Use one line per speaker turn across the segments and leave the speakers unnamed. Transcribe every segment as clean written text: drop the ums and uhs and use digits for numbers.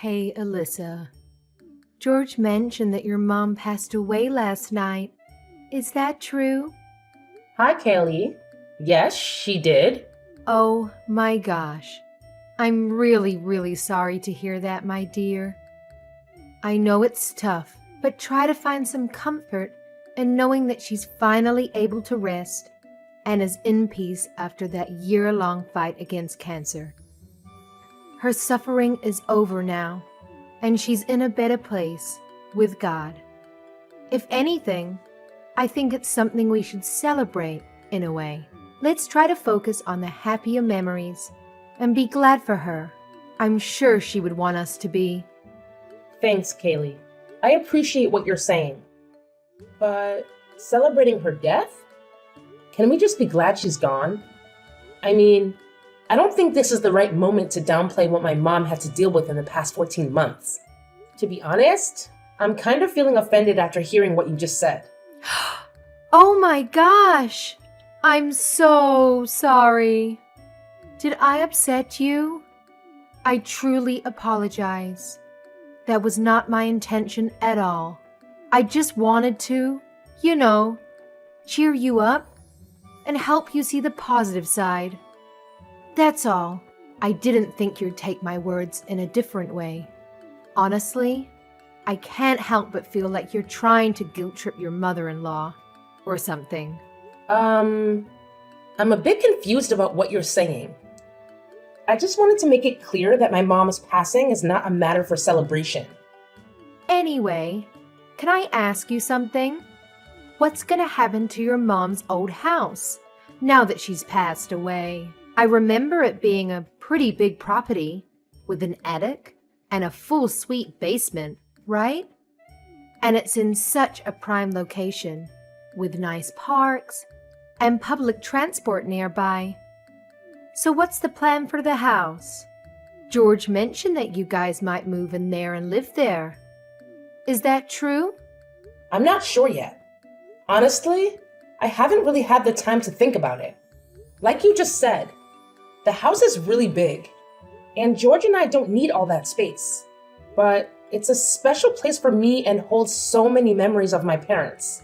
Hey, Alyssa. George mentioned that your mom passed away last night. Is that true?
Hi, Kaylee. Yes, she did.
Oh my gosh. I'm really, really sorry to hear that, my dear. I know it's tough, but try to find some comfort in knowing that she's finally able to rest and is in peace after that year-long fight against cancer. Her suffering is over now, and she's in a better place with God. If anything, I think it's something we should celebrate in a way. Let's try to focus on the happier memories and be glad for her. I'm sure she would want us to be.
Thanks, Kaylee. I appreciate what you're saying. But celebrating her death? Can we just be glad she's gone? I mean, I don't think this is the right moment to downplay what my mom had to deal with in the past 14 months. To be honest, I'm kind of feeling offended after hearing what you just said.
Oh my gosh! I'm so sorry. Did I upset you? I truly apologize. That was not my intention at all. I just wanted to, cheer you up and help you see the positive side. That's all. I didn't think you'd take my words in a different way. Honestly, I can't help but feel like you're trying to guilt trip your mother-in-law or something.
I'm a bit confused about what you're saying. I just wanted to make it clear that my mom's passing is not a matter for celebration.
Anyway, can I ask you something? What's gonna happen to your mom's old house now that she's passed away? I remember it being a pretty big property with an attic and a full suite basement, right? And it's in such a prime location with nice parks and public transport nearby. So what's the plan for the house? George mentioned that you guys might move in there and live there. Is that true?
I'm not sure yet. Honestly, I haven't really had the time to think about it. Like you just said, the house is really big, and George and I don't need all that space. But it's a special place for me and holds so many memories of my parents.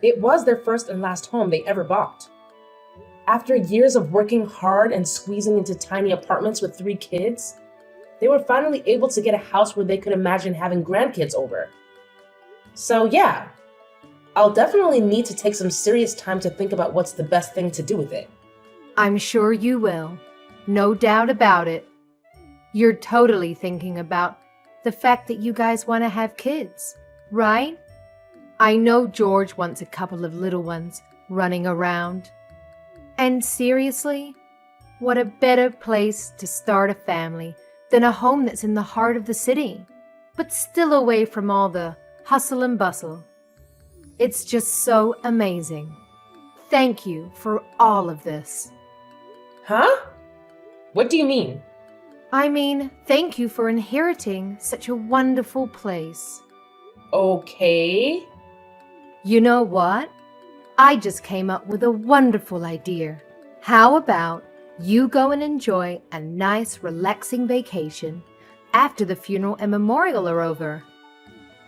It was their first and last home they ever bought. After years of working hard and squeezing into tiny apartments with 3 kids, they were finally able to get a house where they could imagine having grandkids over. So yeah, I'll definitely need to take some serious time to think about what's the best thing to do with it.
I'm sure you will. No doubt about it. You're totally thinking about the fact that you guys want to have kids, right? I know George wants a couple of little ones running around. And seriously, what a better place to start a family than a home that's in the heart of the city, but still away from all the hustle and bustle. It's just so amazing. Thank you for all of this.
Huh? What do you mean?
I mean, thank you for inheriting such a wonderful place.
Okay.
You know what? I just came up with a wonderful idea. How about you go and enjoy a nice, relaxing vacation after the funeral and memorial are over?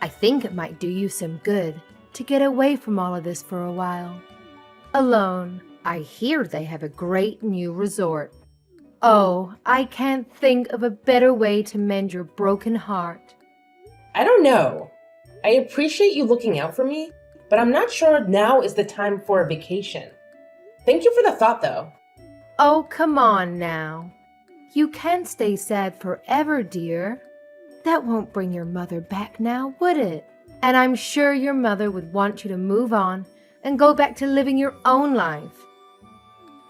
I think it might do you some good to get away from all of this for a while. Alone, I hear they have a great new resort. Oh, I can't think of a better way to mend your broken heart.
I don't know. I appreciate you looking out for me, but I'm not sure now is the time for a vacation. Thank you for the thought, though.
Oh, come on now. You can't stay sad forever, dear. That won't bring your mother back now, would it? And I'm sure your mother would want you to move on and go back to living your own life.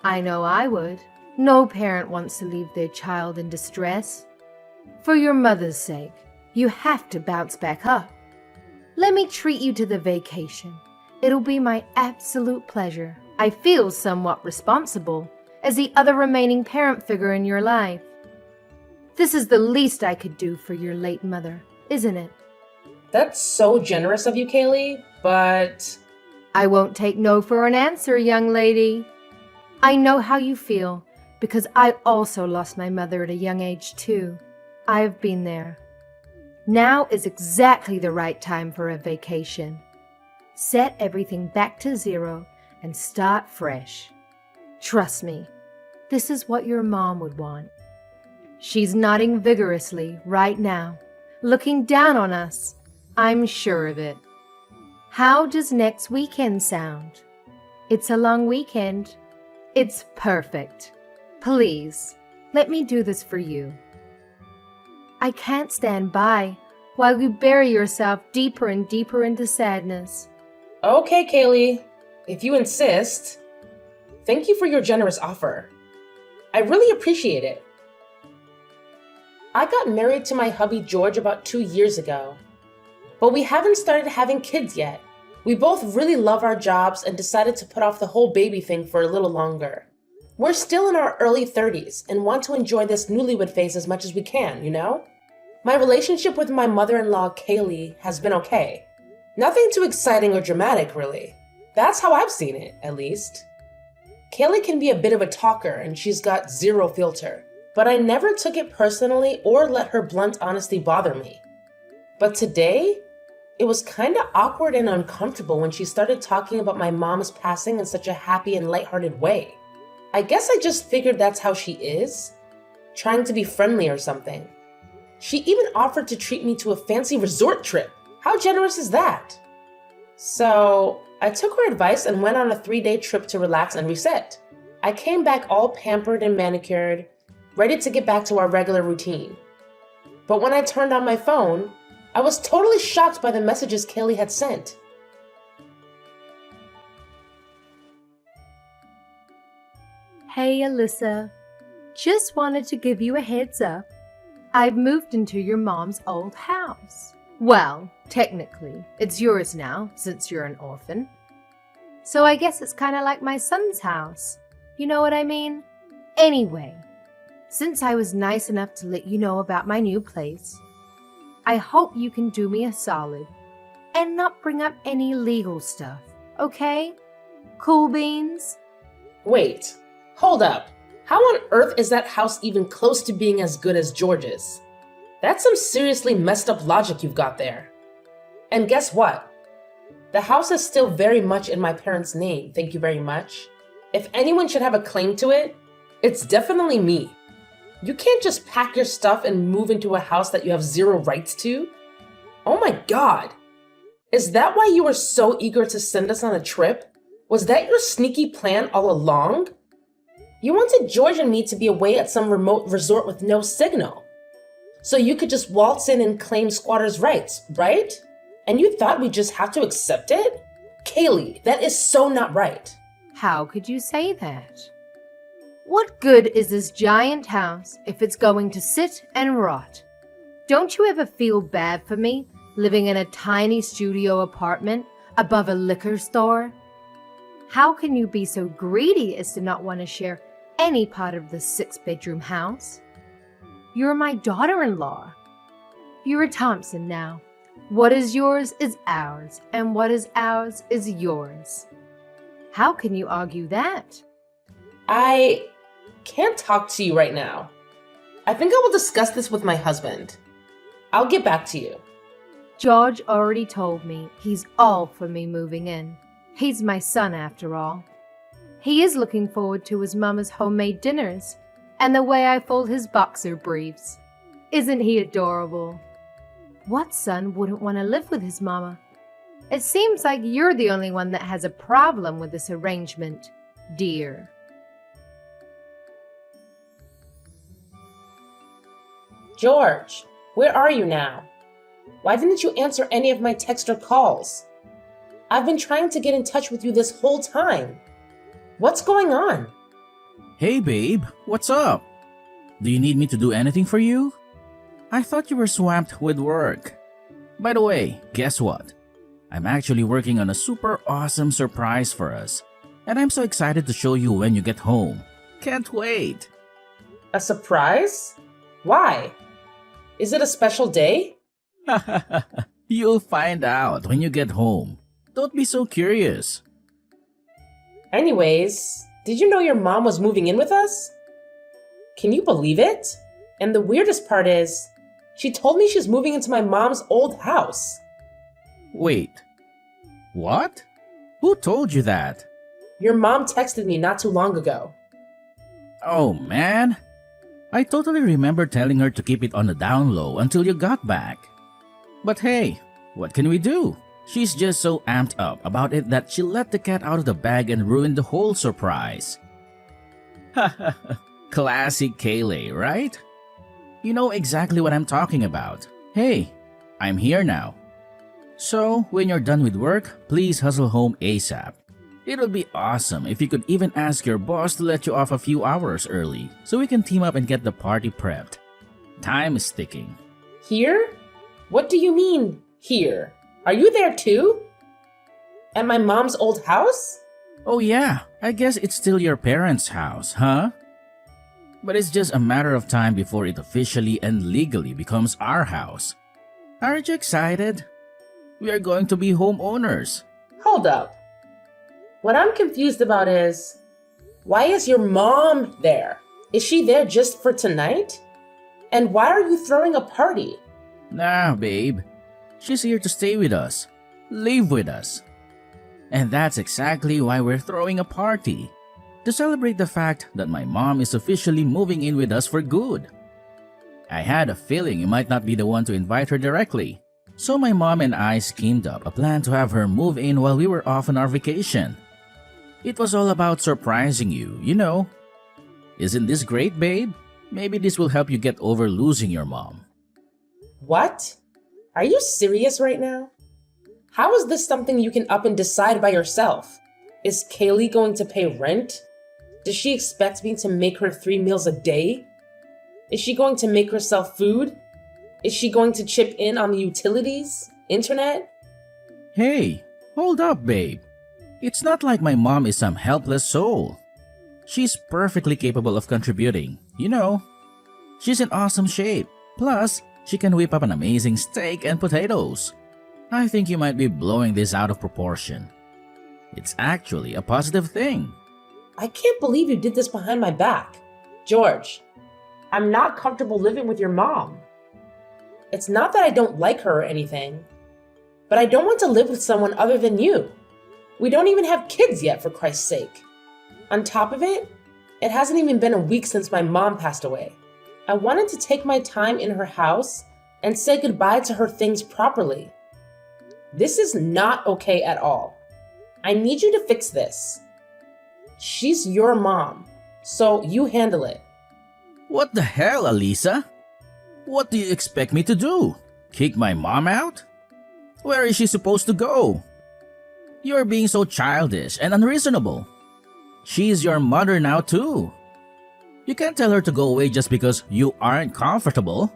I know I would. No parent wants to leave their child in distress. For your mother's sake, you have to bounce back up. Let me treat you to the vacation. It'll be my absolute pleasure. I feel somewhat responsible as the other remaining parent figure in your life. This is the least I could do for your late mother, isn't it?
That's so generous of you, Kaylee, but
I won't take no for an answer, young lady. I know how you feel because I also lost my mother at a young age too. I've been there. Now is exactly the right time for a vacation. Set everything back to zero and start fresh. Trust me, this is what your mom would want. She's nodding vigorously right now, looking down on us. I'm sure of it. How does next weekend sound? It's a long weekend. It's perfect. Please, let me do this for you. I can't stand by while you bury yourself deeper and deeper into sadness.
Okay, Kaylee, if you insist. Thank you for your generous offer. I really appreciate it. I got married to my hubby George about 2 years ago, but we haven't started having kids yet. We both really love our jobs and decided to put off the whole baby thing for a little longer. We're still in our early 30s and want to enjoy this newlywed phase as much as we can, you know? My relationship with my mother-in-law, Kaylee, has been okay. Nothing too exciting or dramatic, really. That's how I've seen it, at least. Kaylee can be a bit of a talker and she's got zero filter, but I never took it personally or let her blunt honesty bother me. But today, it was kinda awkward and uncomfortable when she started talking about my mom's passing in such a happy and lighthearted way. I guess I just figured that's how she is, trying to be friendly or something. She even offered to treat me to a fancy resort trip. How generous is that? So I took her advice and went on a 3-day trip to relax and reset. I came back all pampered and manicured, ready to get back to our regular routine. But when I turned on my phone, I was totally shocked by the messages Kaylee had sent.
Hey, Alyssa. Just wanted to give you a heads up. I've moved into your mom's old house. Well, technically, it's yours now, since you're an orphan. So I guess it's kind of like my son's house. You know what I mean? Anyway, since I was nice enough to let you know about my new place, I hope you can do me a solid and not bring up any legal stuff, okay? Cool beans?
Wait, hold up. How on earth is that house even close to being as good as George's? That's some seriously messed up logic you've got there. And guess what? The house is still very much in my parents' name, thank you very much. If anyone should have a claim to it, it's definitely me. You can't just pack your stuff and move into a house that you have zero rights to. Oh my god. Is that why you were so eager to send us on a trip? Was that your sneaky plan all along? You wanted George and me to be away at some remote resort with no signal, so you could just waltz in and claim squatters' rights, right? And you thought we'd just have to accept it? Kaylee, that is so not right.
How could you say that? What good is this giant house if it's going to sit and rot? Don't you ever feel bad for me living in a tiny studio apartment above a liquor store? How can you be so greedy as to not want to share any part of the 6-bedroom house? You're my daughter-in-law. You're a Thompson now. What is yours is ours, and what is ours is yours. How can you argue that?
I can't talk to you right now. I think I will discuss this with my husband. I'll get back to you.
George already told me he's all for me moving in. He's my son after all. He is looking forward to his mama's homemade dinners and the way I fold his boxer briefs. Isn't he adorable? What son wouldn't want to live with his mama? It seems like you're the only one that has a problem with this arrangement, dear.
George, where are you now? Why didn't you answer any of my text or calls? I've been trying to get in touch with you this whole time. What's going on?
Hey babe, what's up? Do you need me to do anything for you? I thought you were swamped with work. By the way, guess what? I'm actually working on a super awesome surprise for us, and I'm so excited to show you when you get home. Can't wait!
A surprise? Why? Is it a special day?
You'll find out when you get home. Don't be so curious.
Anyways, did you know your mom was moving in with us? Can you believe it? And the weirdest part is, She told me she's moving into my mom's old house.
Wait, what? Who told you that?
Your mom texted me not too long ago.
Oh man, I totally remember telling her to keep it on the down low until you got back. But hey, what can we do? She's just so amped up about it that she let the cat out of the bag and ruined the whole surprise. Classic Kayleigh, right? You know exactly what I'm talking about. Hey, I'm here now. So, when you're done with work, please hustle home ASAP. It would be awesome if you could even ask your boss to let you off a few hours early so we can team up and get the party prepped. Time is ticking.
Here? What do you mean, here? Are you there too? At my mom's old house?
Oh yeah, I guess it's still your parents' house, huh? But it's just a matter of time before it officially and legally becomes our house. Aren't you excited? We are going to be homeowners.
Hold up. What I'm confused about is, why is your mom there? Is she there just for tonight? And why are you throwing a party?
Nah, babe. She's here to stay with us, live with us. And that's exactly why we're throwing a party. To celebrate the fact that my mom is officially moving in with us for good. I had a feeling you might not be the one to invite her directly. So my mom and I schemed up a plan to have her move in while we were off on our vacation. It was all about surprising you, you know. Isn't this great, babe? Maybe this will help you get over losing your mom.
What? Are you serious right now? How is this something you can up and decide by yourself? Is Kayleigh going to pay rent? Does she expect me to make her 3 meals a day? Is she going to make herself food? Is she going to chip in on the utilities, internet?
Hey, hold up, babe. It's not like my mom is some helpless soul. She's perfectly capable of contributing, you know. She's in awesome shape. Plus, she can whip up an amazing steak and potatoes. I think you might be blowing this out of proportion. It's actually a positive thing.
I can't believe you did this behind my back. George, I'm not comfortable living with your mom. It's not that I don't like her or anything, but I don't want to live with someone other than you. We don't even have kids yet, for Christ's sake. On top of it, it hasn't even been a week since my mom passed away. I wanted to take my time in her house and say goodbye to her things properly. This is not okay at all. I need you to fix this. She's your mom, so you handle it.
What the hell, Alisa? What do you expect me to do? Kick my mom out? Where is she supposed to go? You're being so childish and unreasonable. She's your mother now too. You can't tell her to go away just because you aren't comfortable.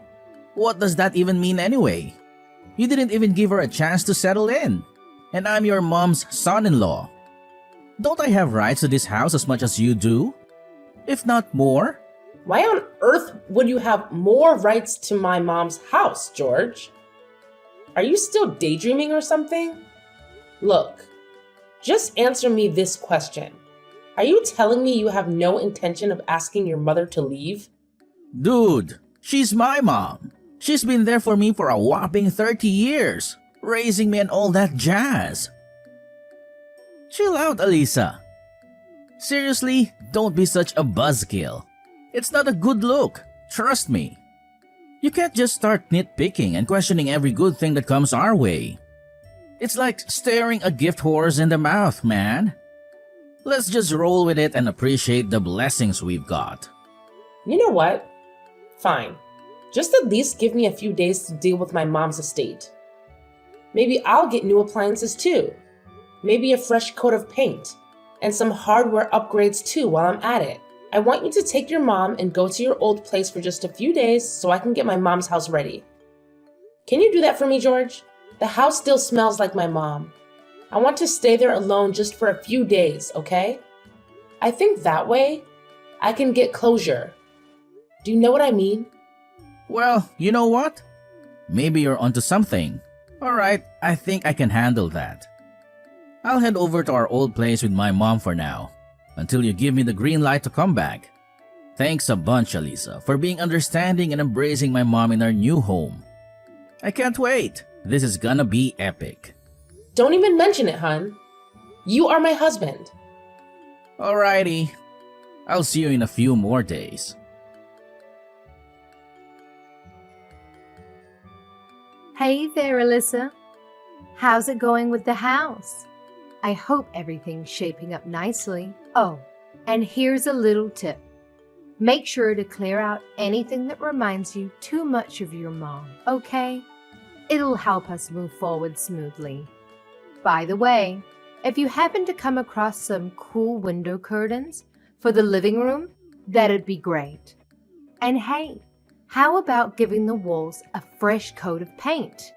What does that even mean anyway? You didn't even give her a chance to settle in. And I'm your mom's son-in-law. Don't I have rights to this house as much as you do? If not more?
Why on earth would you have more rights to my mom's house, George? Are you still daydreaming or something? Look, just answer me this question. Are you telling me you have no intention of asking your mother to leave?
Dude, she's my mom. She's been there for me for a whopping 30 years, raising me and all that jazz. Chill out, Alisa. Seriously, don't be such a buzzkill. It's not a good look, trust me. You can't just start nitpicking and questioning every good thing that comes our way. It's like staring a gift horse in the mouth, man. Let's just roll with it and appreciate the blessings we've got.
You know what? Fine. Just at least give me a few days to deal with my mom's estate. Maybe I'll get new appliances too. Maybe a fresh coat of paint. And some hardware upgrades too while I'm at it. I want you to take your mom and go to your old place for just a few days so I can get my mom's house ready. Can you do that for me, George? The house still smells like my mom. I want to stay there alone just for a few days, okay? I think that way I can get closure. Do you know what I mean?
Well, you know what? Maybe you're onto something. Alright, I think I can handle that. I'll head over to our old place with my mom for now, until you give me the green light to come back. Thanks a bunch, Alisa, for being understanding and embracing my mom in our new home. I can't wait. This is gonna be epic.
Don't even mention it, hun. You are my husband.
Alrighty. I'll see you in a few more days.
Hey there, Alyssa. How's it going with the house? I hope everything's shaping up nicely. Oh, and here's a little tip. Make sure to clear out anything that reminds you too much of your mom, okay? It'll help us move forward smoothly. By the way, if you happen to come across some cool window curtains for the living room, that'd be great. And hey, how about giving the walls a fresh coat of paint?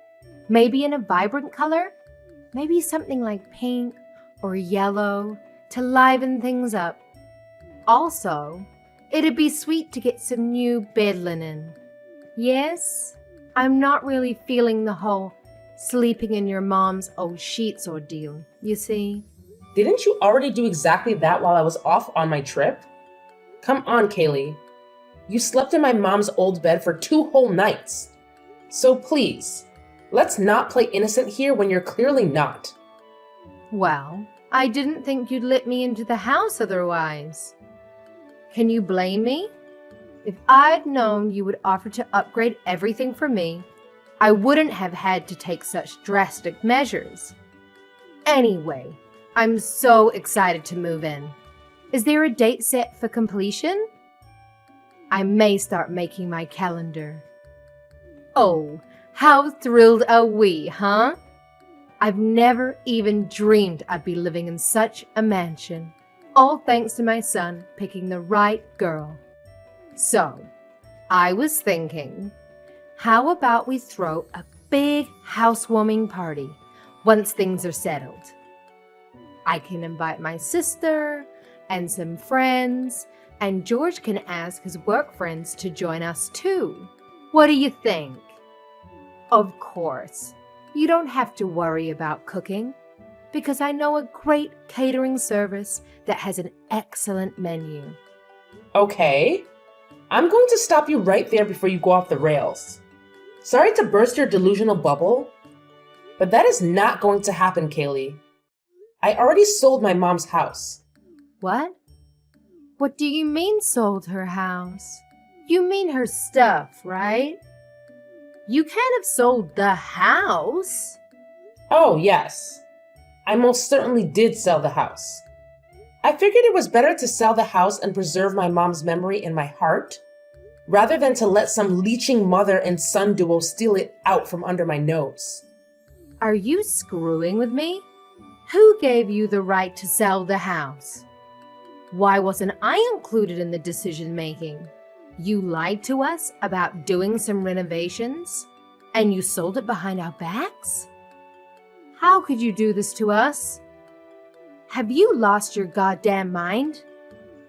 Maybe in a vibrant color? Maybe something like pink or yellow to liven things up. Also, it'd be sweet to get some new bed linen. Yes, I'm not really feeling the whole sleeping in your mom's old sheets ordeal, you see.
Didn't you already do exactly that while I was off on my trip? Come on, Kaylee. You slept in my mom's old bed for 2 whole nights. So please, let's not play innocent here when you're clearly not.
Well, I didn't think you'd let me into the house otherwise. Can you blame me? If I'd known you would offer to upgrade everything for me, I wouldn't have had to take such drastic measures. Anyway, I'm so excited to move in. Is there a date set for completion? I may start making my calendar. Oh, how thrilled are we, huh? I've never even dreamed I'd be living in such a mansion, all thanks to my son picking the right girl. So, I was thinking, how about we throw a big housewarming party once things are settled? I can invite my sister and some friends, and George can ask his work friends to join us too. What do you think? Of course, you don't have to worry about cooking, because I know a great catering service that has an excellent menu.
Okay, I'm going to stop you right there before you go off the rails. Sorry to burst your delusional bubble, but that is not going to happen, Kaylee. I already sold my mom's house.
What? What do you mean sold her house? You mean her stuff, right? You can't have sold the house.
Oh, yes. I most certainly did sell the house. I figured it was better to sell the house and preserve my mom's memory in my heart, rather than to let some leeching mother and son duo steal it out from under my nose.
Are you screwing with me? Who gave you the right to sell the house? Why wasn't I included in the decision-making? You lied to us about doing some renovations, and you sold it behind our backs? How could you do this to us? Have you lost your goddamn mind?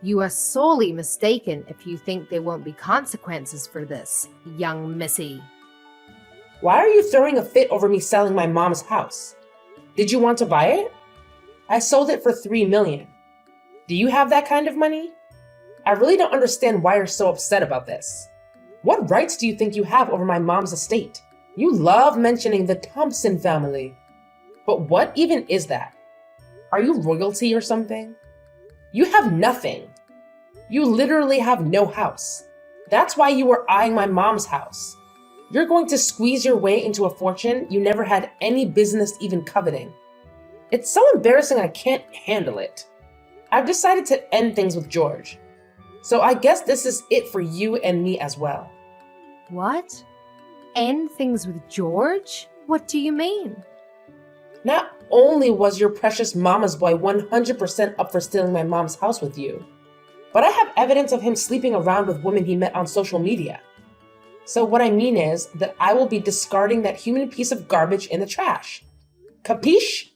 You are sorely mistaken if you think there won't be consequences for this, young missy.
Why are you throwing a fit over me selling my mom's house? Did you want to buy it? I sold it for $3 million. Do you have that kind of money? I really don't understand why you're so upset about this. What rights do you think you have over my mom's estate? You love mentioning the Thompson family. But what even is that? Are you royalty or something? You have nothing. You literally have no house. That's why you were eyeing my mom's house. You're going to squeeze your way into a fortune you never had any business even coveting. It's so embarrassing I can't handle it. I've decided to end things with George. So I guess this is it for you and me as well.
What? End things with George? What do you mean?
Not only was your precious mama's boy 100% up for stealing my mom's house with you, but I have evidence of him sleeping around with women he met on social media. So what I mean is that I will be discarding that human piece of garbage in the trash. Capiche?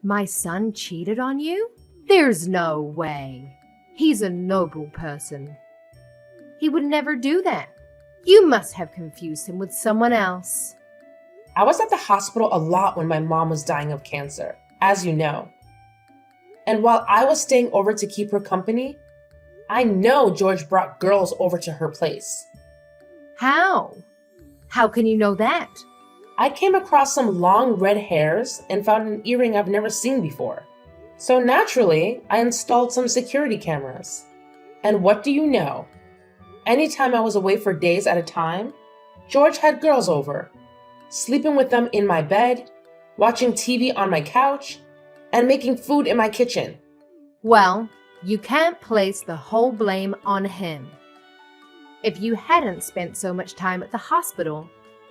My son cheated on you? There's no way. He's a noble person. He would never do that. You must have confused him with someone else.
I was at the hospital a lot when my mom was dying of cancer, as you know. And while I was staying over to keep her company, I know George brought girls over to her place.
How? How can you know that?
I came across some long red hairs and found an earring I've never seen before. So naturally, I installed some security cameras. And what do you know? Anytime I was away for days at a time, George had girls over, sleeping with them in my bed, watching TV on my couch, and making food in my kitchen.
Well, you can't place the whole blame on him. If you hadn't spent so much time at the hospital,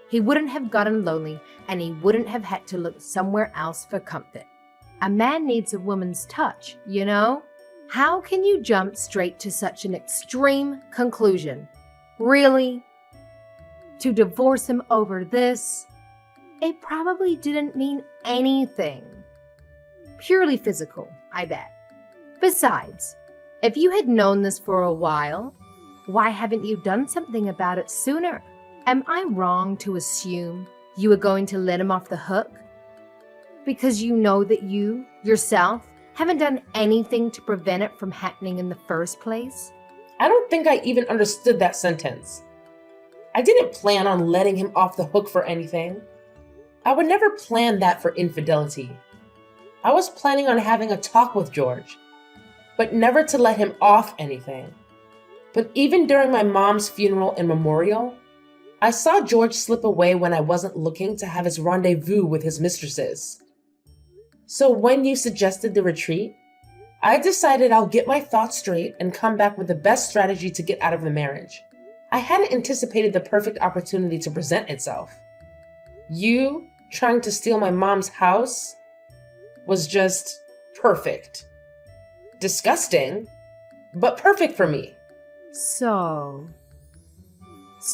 he wouldn't have gotten lonely and he wouldn't have had to look somewhere else for comfort. A man needs a woman's touch, you know? How can you jump straight to such an extreme conclusion? Really? To divorce him over this? It probably didn't mean anything. Purely physical, I bet. Besides, if you had known this for a while, why haven't you done something about it sooner? Am I wrong to assume you were going to let him off the hook? Because you know that you, yourself, haven't done anything to prevent it from happening in the first place?
I don't think I even understood that sentence. I didn't plan on letting him off the hook for anything. I would never plan that for infidelity. I was planning on having a talk with George, but never to let him off anything. But even during my mom's funeral and memorial, I saw George slip away when I wasn't looking to have his rendezvous with his mistresses. So when you suggested the retreat, I decided I'll get my thoughts straight and come back with the best strategy to get out of the marriage. I hadn't anticipated the perfect opportunity to present itself. You trying to steal my mom's house was just perfect. Disgusting, but perfect for me.
So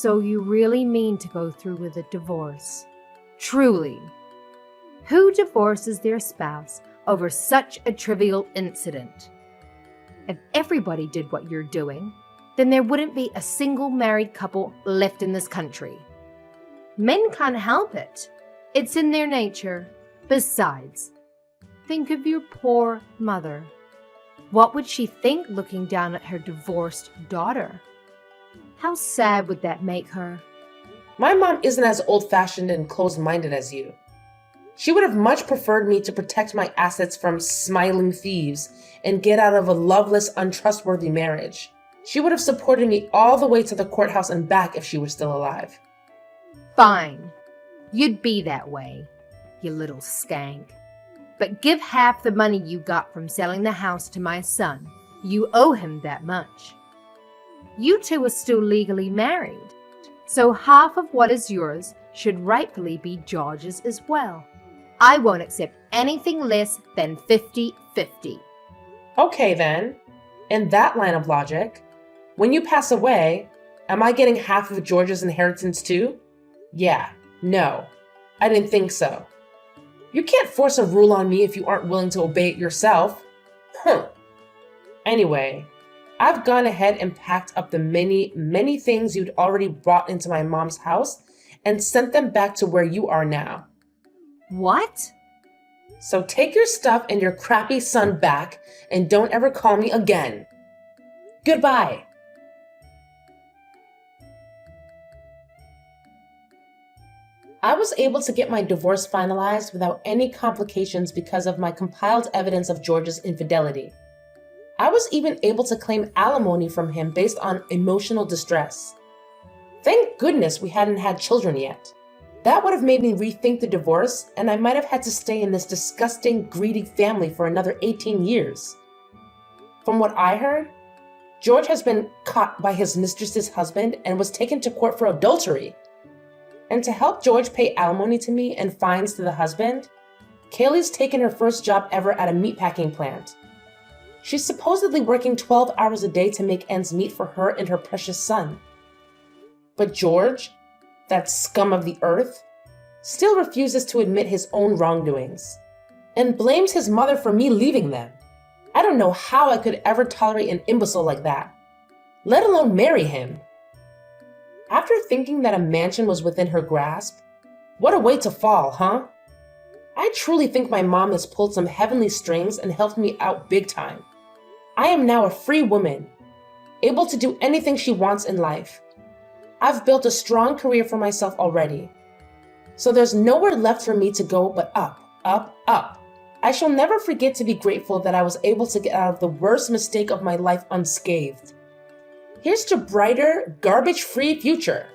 you really mean to go through with a divorce? Truly? Who divorces their spouse over such a trivial incident? If everybody did what you're doing, then there wouldn't be a single married couple left in this country. Men can't help it. It's in their nature. Besides, think of your poor mother. What would she think looking down at her divorced daughter? How sad would that make her?
My mom isn't as old-fashioned and closed-minded as you. She would have much preferred me to protect my assets from smiling thieves and get out of a loveless, untrustworthy marriage. She would have supported me all the way to the courthouse and back if she were still alive.
Fine. You'd be that way, you little skank. But give half the money you got from selling the house to my son. You owe him that much. You two are still legally married, so half of what is yours should rightfully be George's as well. I won't accept anything less than 50-50.
Okay then, in that line of logic, when you pass away, am I getting half of George's inheritance too? Yeah, no, I didn't think so. You can't force a rule on me if you aren't willing to obey it yourself. Anyway, I've gone ahead and packed up the many things you'd already brought into my mom's house and sent them back to where you are now.
What?
So take your stuff and your crappy son back and don't ever call me again. Goodbye. I was able to get my divorce finalized without any complications because of my compiled evidence of George's infidelity. I was even able to claim alimony from him based on emotional distress. Thank goodness we hadn't had children yet. That would have made me rethink the divorce, and I might have had to stay in this disgusting, greedy family for another 18 years. From what I heard, George has been caught by his mistress's husband and was taken to court for adultery. And to help George pay alimony to me and fines to the husband, Kaylee's taken her first job ever at a meatpacking plant. She's supposedly working 12 hours a day to make ends meet for her and her precious son. But George, that scum of the earth, still refuses to admit his own wrongdoings and blames his mother for me leaving them. I don't know how I could ever tolerate an imbecile like that, let alone marry him. After thinking that a mansion was within her grasp, what a way to fall, huh? I truly think my mom has pulled some heavenly strings and helped me out big time. I am now a free woman, able to do anything she wants in life. I've built a strong career for myself already. So there's nowhere left for me to go but up, up, up. I shall never forget to be grateful that I was able to get out of the worst mistake of my life unscathed. Here's to brighter, garbage-free future.